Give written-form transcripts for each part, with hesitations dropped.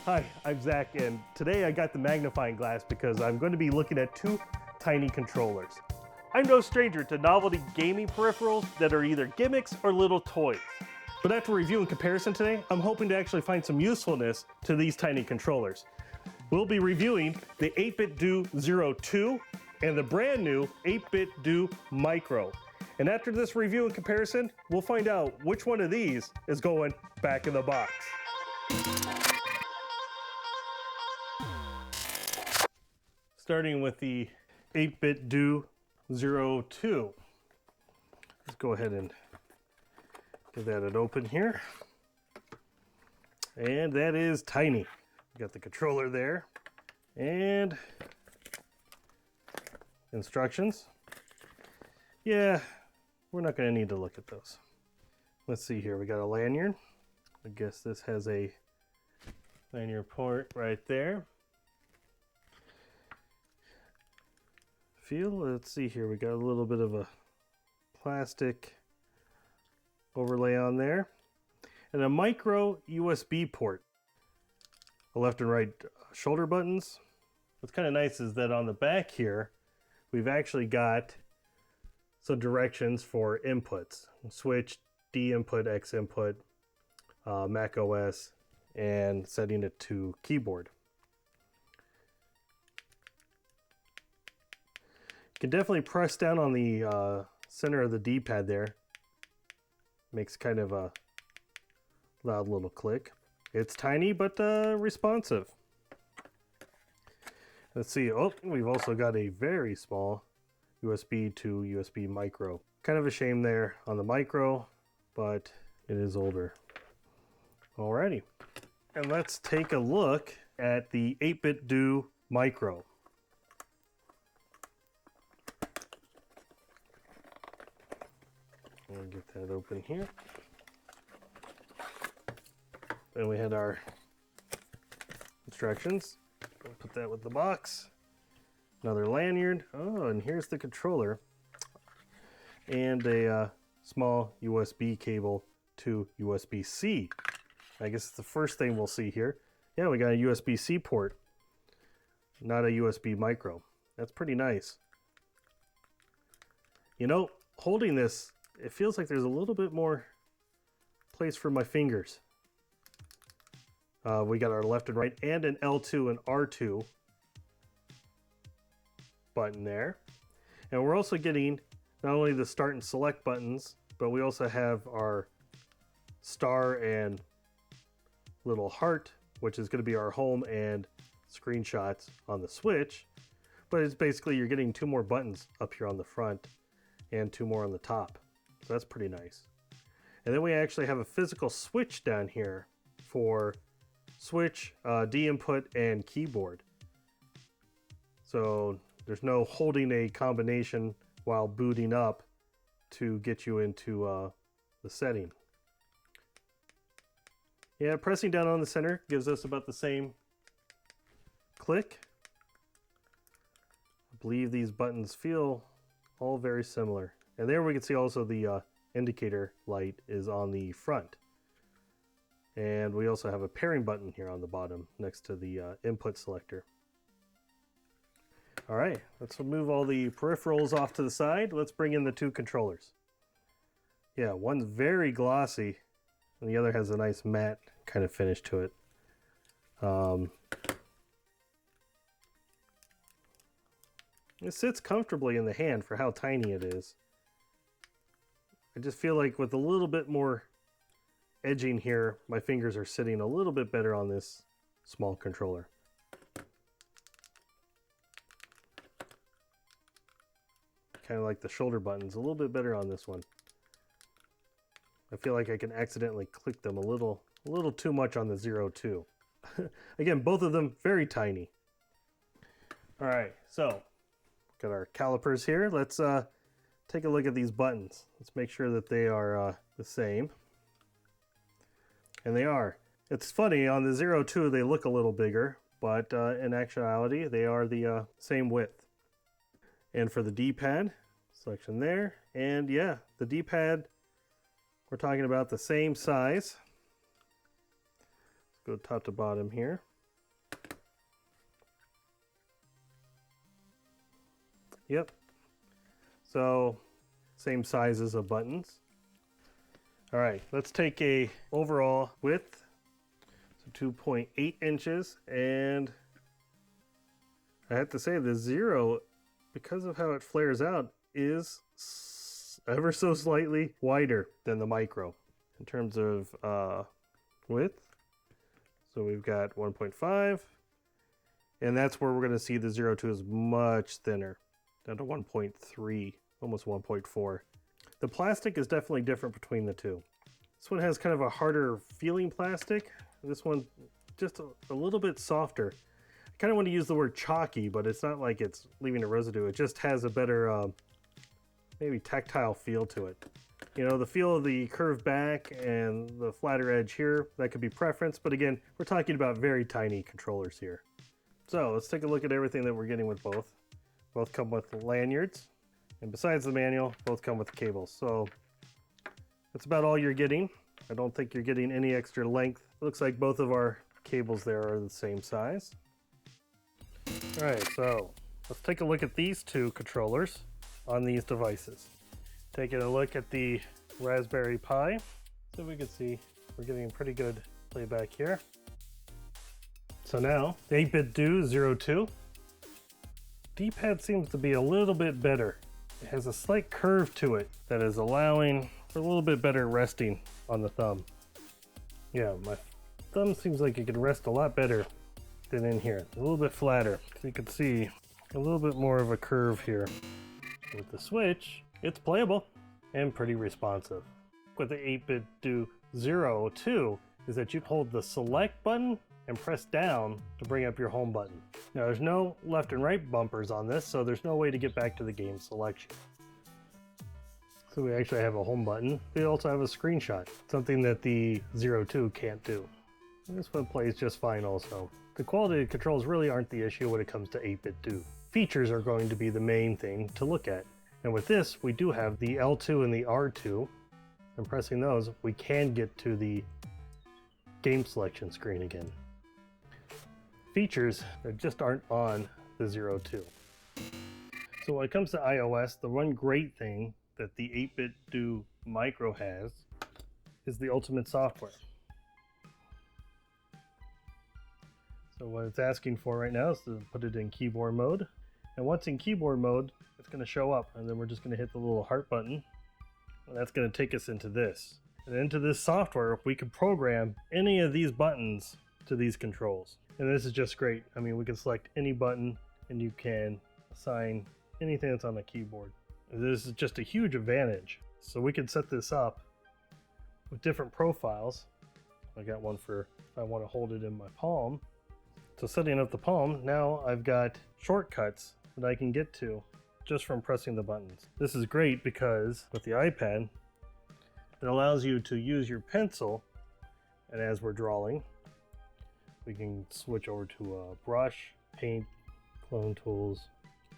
Hi, I'm Zach, and today I got the magnifying glass because I'm going to be looking at two tiny controllers. I'm no stranger to novelty gaming peripherals that are either gimmicks or little toys. But after reviewing comparison today, I'm hoping to actually find some usefulness to these tiny controllers. We'll be reviewing the 8Bitdo 02 and the brand new 8Bitdo Micro. And after this review and comparison, we'll find out which one of these is going back in the box. Starting with the 8Bitdo 02. Let's go ahead and give that an open here. And that is tiny. Got the controller there and instructions. Yeah, we're not going to need to look at those. Let's see here. We got a lanyard. I guess this has a lanyard port right there. Let's see here. We got a little bit of a plastic overlay on there and a micro USB port. The left and right shoulder buttons. What's kind of nice is that on the back here, we've actually got some directions for inputs. Switch, D input, X input, Mac OS, and setting it to keyboard. You can definitely press down on the center of the D-pad there. Makes kind of a loud little click. It's tiny but responsive. Let's see. Oh, we've also got a very small USB to USB micro. Kind of a shame there on the micro, but it is older. Alrighty. And let's take a look at the 8Bitdo Micro. I'll get that open here. And we had our instructions. I'll put that with the box. Another lanyard. Oh, and here's the controller. And a small USB cable to USB-C. I guess it's the first thing we'll see here. Yeah, we got a USB-C port, not a USB micro. That's pretty nice. You know, holding this, it feels like there's a little bit more place for my fingers. We got our left and right and an L2 and R2 button there. And we're also getting not only the start and select buttons, but we also have our star and little heart, which is going to be our home and screenshots on the Switch. But it's basically you're getting two more buttons up here on the front and two more on the top. So that's pretty nice. And then we actually have a physical switch down here for switch, D input, and keyboard. So there's no holding a combination while booting up to get you into the setting. Yeah, pressing down on the center gives us about the same click. I believe these buttons feel all very similar. And there we can see also the indicator light is on the front. And we also have a pairing button here on the bottom next to the input selector. All right, let's move all the peripherals off to the side. Let's bring in the two controllers. Yeah, one's very glossy and the other has a nice matte kind of finish to it. It sits comfortably in the hand for how tiny it is. I just feel like with a little bit more edging here, my fingers are sitting a little bit better on this small controller. Kind of like the shoulder buttons, a little bit better on this one. I feel like I can accidentally click them a little too much on the 02. Again, both of them very tiny. All right, so got our calipers here. Let's take a look at these buttons. Let's make sure that they are the same. And they are. It's funny, on the 02 they look a little bigger, but in actuality they are the same width. And for the D-pad, selection there. And yeah, the D-pad, we're talking about the same size. Let's go top to bottom here. Yep. So same sizes of buttons. All right, let's take a overall width, so 2.8 inches, and I have to say the 0, because of how it flares out, is ever so slightly wider than the micro in terms of width. So we've got 1.5, and that's where we're going to see the 02 is much thinner, down to 1.3, almost 1.4. The plastic is definitely different between the two. This one has kind of a harder feeling plastic. This one just a little bit softer. I kind of want to use the word chalky, but it's not like it's leaving a residue. It just has a better, maybe tactile feel to it. You know, the feel of the curved back and the flatter edge here, that could be preference. But again, we're talking about very tiny controllers here. So let's take a look at everything that we're getting with both. Both come with lanyards. And besides the manual, both come with cables. So that's about all you're getting. I don't think you're getting any extra length. It looks like both of our cables there are the same size. All right, so let's take a look at these two controllers on these devices. Taking a look at the Raspberry Pi, so we can see we're getting pretty good playback here. So now, the 8Bitdo 02. D-pad seems to be a little bit better. It has a slight curve to it that is allowing for a little bit better resting on the thumb. Yeah, my thumb seems like it can rest a lot better than in here. A little bit flatter. So you can see a little bit more of a curve here. With the Switch, it's playable and pretty responsive. With the 8Bitdo 02 is that you hold the select button and press down to bring up your home button. Now there's no left and right bumpers on this, so there's no way to get back to the game selection. So we actually have a home button. We also have a screenshot, something that the 02 can't do. And this one plays just fine also. The quality of controls really aren't the issue when it comes to 8Bitdo. Features are going to be the main thing to look at. And with this, we do have the L2 and the R2. And pressing those, we can get to the game selection screen again. Features that just aren't on the 02. So when it comes to iOS, the one great thing that the 8Bitdo Micro has is the ultimate software. So what it's asking for right now is to put it in keyboard mode. And once in keyboard mode, it's going to show up, and then we're just going to hit the little heart button, and that's going to take us into this. And into this software, we can program any of these buttons to these controls. And this is just great. I mean, we can select any button, and you can assign anything that's on the keyboard. This is just a huge advantage. So we can set this up with different profiles. I got one for if I want to hold it in my palm. So setting up the palm, now I've got shortcuts that I can get to just from pressing the buttons. This is great because with the iPad, it allows you to use your pencil, and as we're drawing, we can switch over to a brush, paint, clone tools.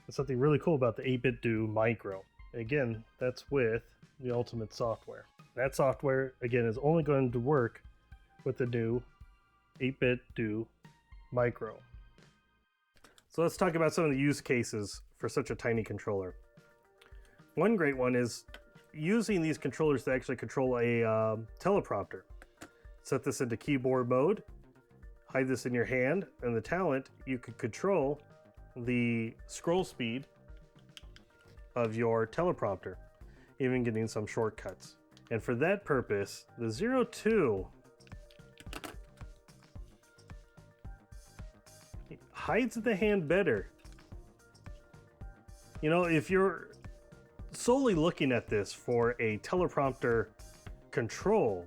There's something really cool about the 8Bitdo Micro. Again, that's with the ultimate software. That software, again, is only going to work with the new 8Bitdo Micro. So let's talk about some of the use cases for such a tiny controller. One great one is using these controllers to actually control a teleprompter. Set this into keyboard mode, hide this in your hand, and the talent, you could control the scroll speed of your teleprompter, even getting some shortcuts. And for that purpose, the 02 hides the hand better. You know, if you're solely looking at this for a teleprompter control,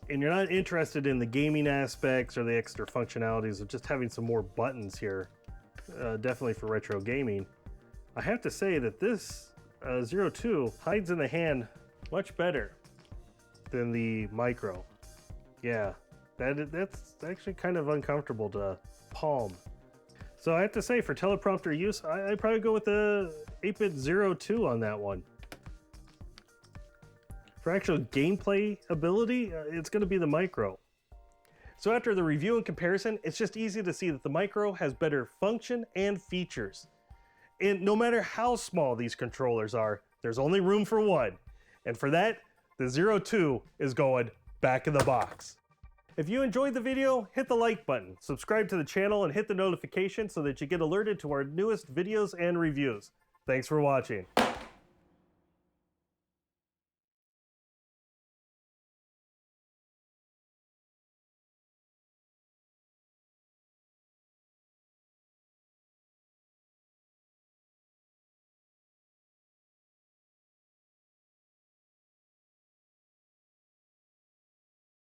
and you're not interested in the gaming aspects or the extra functionalities of just having some more buttons here, definitely for retro gaming, I have to say that this 02 hides in the hand much better than the Micro. Yeah, that's actually kind of uncomfortable to palm. So I have to say, for teleprompter use, I'd probably go with the 8Bit 02 on that one. For actual gameplay ability, it's going to be the Micro. So after the review and comparison, it's just easy to see that the Micro has better function and features. And no matter how small these controllers are, there's only room for one. And for that, the 02 is going back in the box. If you enjoyed the video, hit the like button, subscribe to the channel, and hit the notification so that you get alerted to our newest videos and reviews. Thanks for watching.